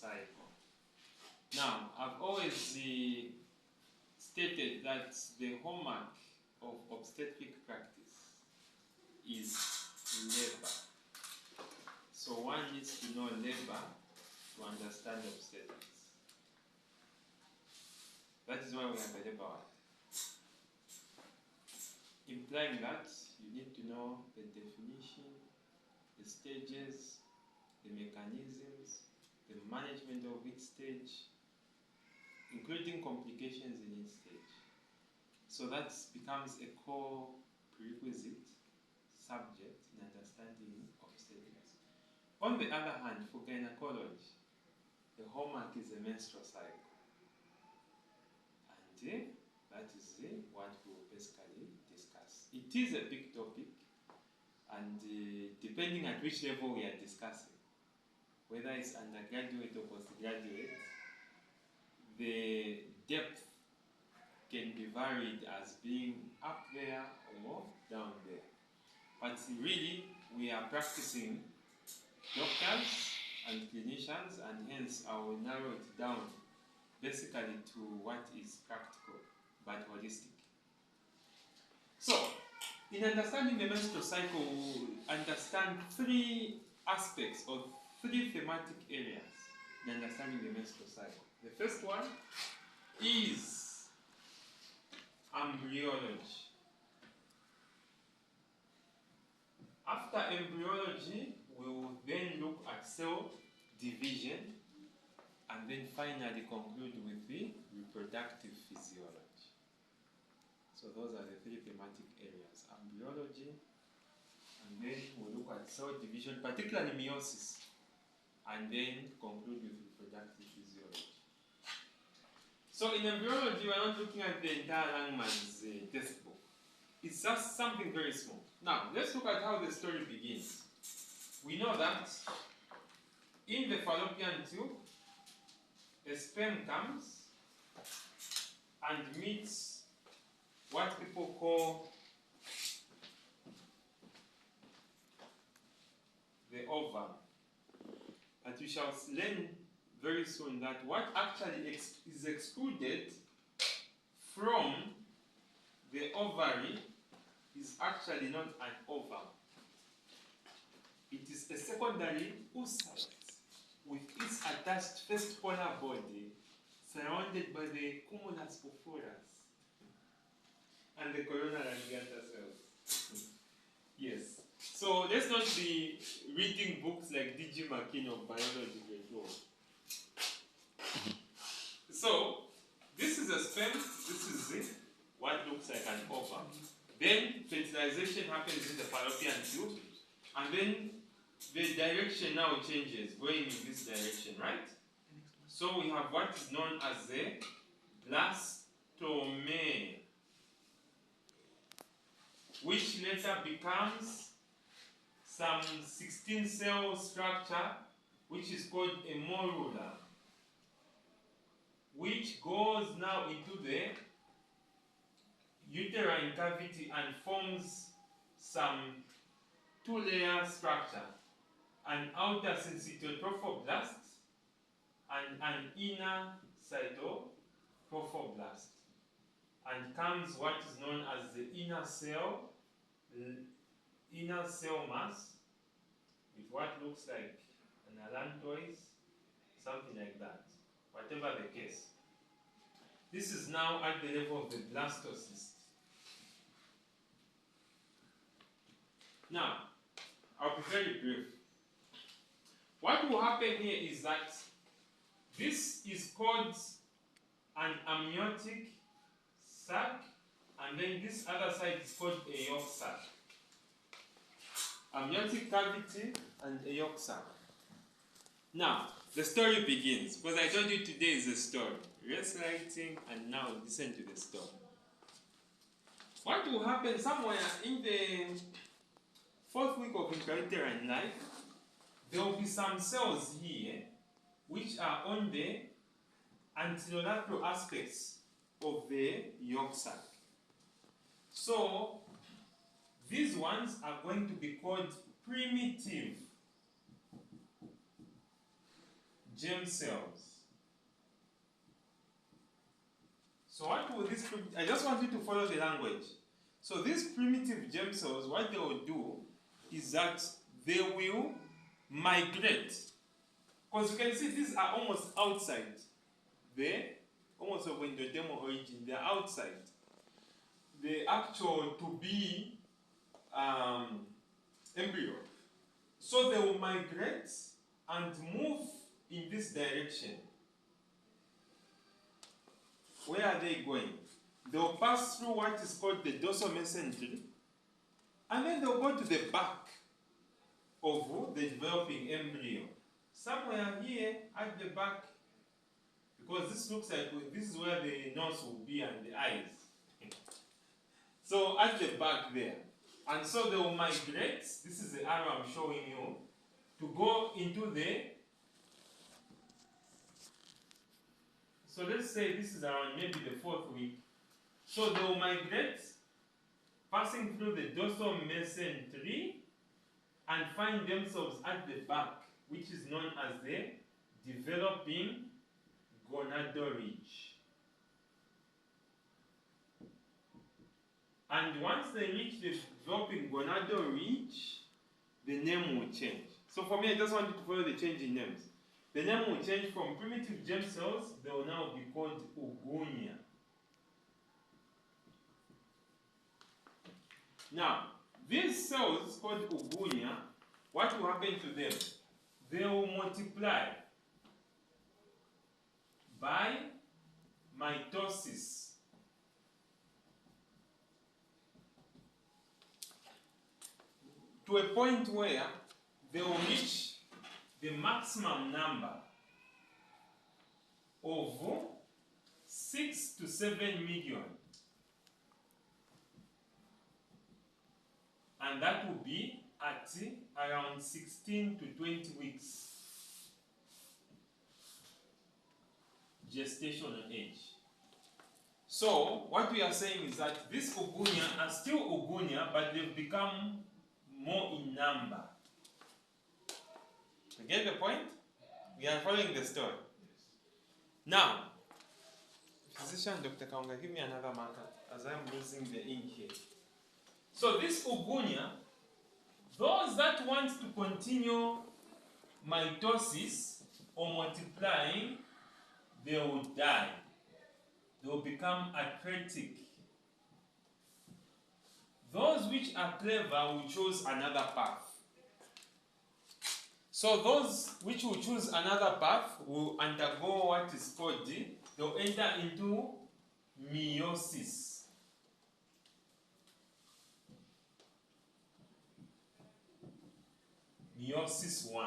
cycle. Now, I've always stated that the hallmark of obstetric practice is labor. So one needs to know labor to understand obstetrics. That is why we have a labor act. Implying that you need to know the definition, the stages, the mechanisms, the management of each stage, including complications in each stage. So that becomes a core prerequisite subject in understanding obstetrics. On the other hand, for gynecology, the hallmark is the menstrual cycle. And that is what we will basically discuss. It is a big topic, and depending at which level we are discussing, whether it's undergraduate or postgraduate, the depth can be varied as being up there or down there. But really, we are practicing doctors and clinicians, and hence I will narrow it down basically to what is practical but holistic. So, in understanding the menstrual cycle, we will understand three aspects or three thematic areas in understanding the menstrual cycle. The first one is embryology. After embryology, we will then look at cell division and then finally conclude with the reproductive physiology. So those are the three thematic areas: embryology, and then we'll look at cell division, particularly meiosis, and then conclude with reproductive physiology. So in embryology, we're not looking at the entire Langman's textbook. It's just something very small. Now, let's look at how the story begins. We know that in the fallopian tube, a sperm comes and meets what people call the ovum. But we shall learn very soon that what actually is excluded from the ovary is actually not an ovum. It is a secondary oocyte with its attached first polar body surrounded by the cumulus porphyras and the coronal and gata cells. Yes. So let's not be reading books like D.G. McKean of biology grade 12. So this is a sperm, this is what looks like an ovum. Then fertilization happens in the fallopian tube, and then the direction now changes, going in this direction, right? So we have what is known as the blastome, which later becomes some 16-cell structure, which is called a morula, which goes now into the uterine cavity and forms some two-layer structure, an outer cytoprophoblast and an inner cytoprophoblast, and comes what is known as the inner cell mass with what looks like an allantois, something like that, whatever the case. This is now at the level of the blastocyst. Now, I'll be very brief. What will happen here is that this is called an amniotic sac, and then this other side is called a yolk sac. Amniotic cavity and a yolk sac. Now, the story begins, because I told you today is a story. Rest writing, and now listen to the story. What will happen somewhere in the 4th week of intrauterine life, there will be some cells here which are on the anterolateral aspects of the yolk sac. So these ones are going to be called primitive germ cells. So what will this, I just want you to follow the language. So these primitive germ cells, what they will do is that they will migrate. Because you can see these are almost outside. They're almost of endodermal origin, they're outside. The actual to be embryo. So they will migrate and move in this direction. Where are they going? They'll pass through what is called the dorsal mesentery, and then they'll go to the back of the developing embryo. Somewhere here at the back, because this looks like this is where the nose will be and the eyes. So at the back there. And so they will migrate, this is the arrow I'm showing you, to go into the, so let's say this is around maybe the 4th week. So they will migrate, passing through the dorsal mesentery, and find themselves at the back, which is known as the developing gonadal ridge. And once they reach the developing gonadal ridge, the name will change. So for me, I just want you to follow the change in names. The name will change from primitive germ cells, they will now be called ugunia. Now, these cells called ugunia, what will happen to them? They will multiply by mitosis. To a point where they will reach the maximum number of 6 to 7 million. And that will be at around 16 to 20 weeks gestational age. So what we are saying is that these ugunia are still ugunia, but they've become more in number. You get the point? We are following the story. Now, physician Dr. Kaunga, give me another marker as I'm losing the ink here. So this ugunia, those that want to continue mitosis or multiplying, they will die. They will become atretic. Those which are clever will choose another path. So those which will choose another path will undergo what is called, they'll enter into meiosis. Meiosis 1.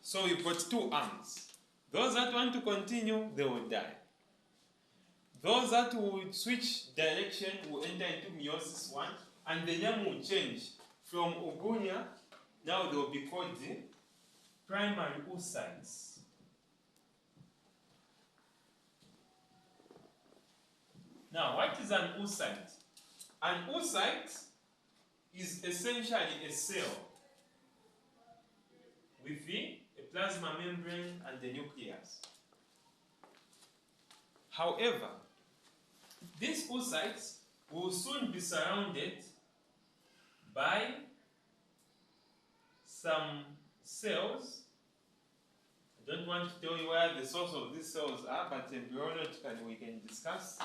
So you've got two arms. Those that want to continue, they will die. Those that will switch direction will enter into meiosis 1, and the name will change from ugunia. Now they will be called the primary oocytes. Now, what is an oocyte? An oocyte is essentially a cell with a plasma membrane and the nucleus. However, these oocytes will soon be surrounded by some cells. I don't want to tell you where the source of these cells are, but embryologically we can discuss.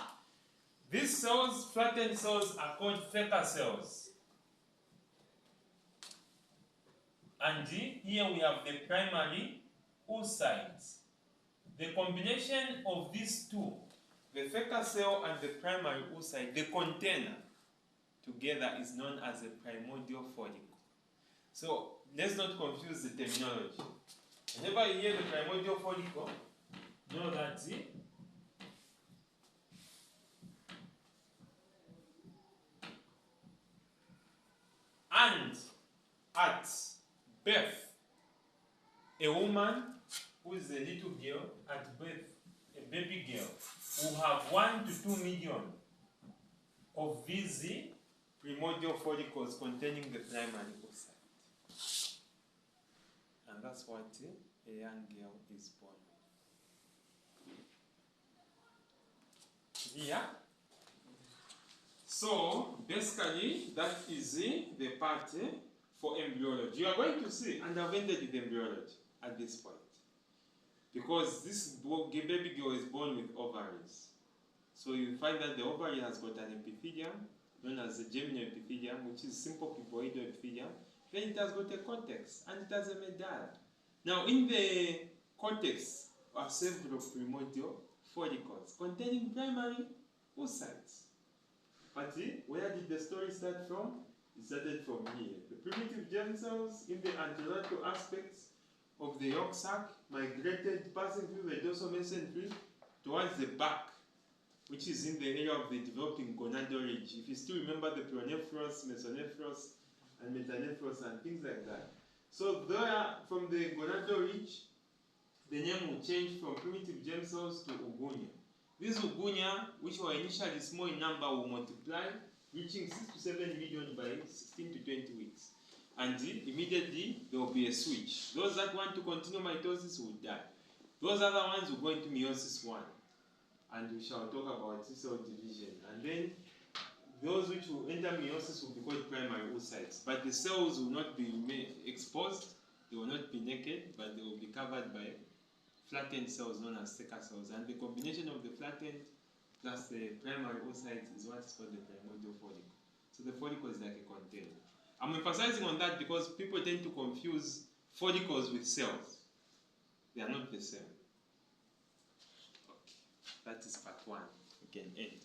These cells, flattened cells, are called Feca cells. And here we have the primary oocytes. The combination of these two, the Feca cell and the primary oocyte, the container together is known as a primordial follicle. So let's not confuse the terminology. Whenever you hear the primordial follicle, know that and at birth, a woman who is a little girl at birth, a baby girl, will have 1 to 2 million of these primordial follicles containing the primary oocyte. And and that's what a young girl is born with. Yeah. So basically, that is the part for embryology. You are going to see, and I've ended with embryology at this point, because this baby girl is born with ovaries. So you find that the ovary has got an epithelium known as the germinal epithelium, which is simple cuboidal epithelium. Then it has got a cortex and it has a medulla. Now in the cortex are several primordial follicles containing primary oocytes. But where did the story start from? It started from here. The primitive germ cells in the anterolateral aspects of the yolk sac migrated, passing through the dorsal mesentery towards the back, which is in the area of the developing gonadal ridge. If you still remember the pronephros, mesonephros, and metanephros, and things like that. So there, from the gonadal ridge, the name will change from primitive germ cells to ugunya. These ugunya, which were initially small in number, will multiply, reaching 6 to 7 million by 16 to 20 weeks. And immediately, there will be a switch. Those that want to continue mitosis will die. Those other ones will go into meiosis 1. And we shall talk about cell division. And then, those which will enter meiosis will be called primary oocytes. But the cells will not be exposed, they will not be naked, but they will be covered by flattened cells known as Seca cells. And the combination of the flattened plus the primary oocytes is what is called the primordial follicle. So the follicle is like a container. I'm emphasizing on that because people tend to confuse follicles with cells. They are not the same. Okay. That is part 1. We can end.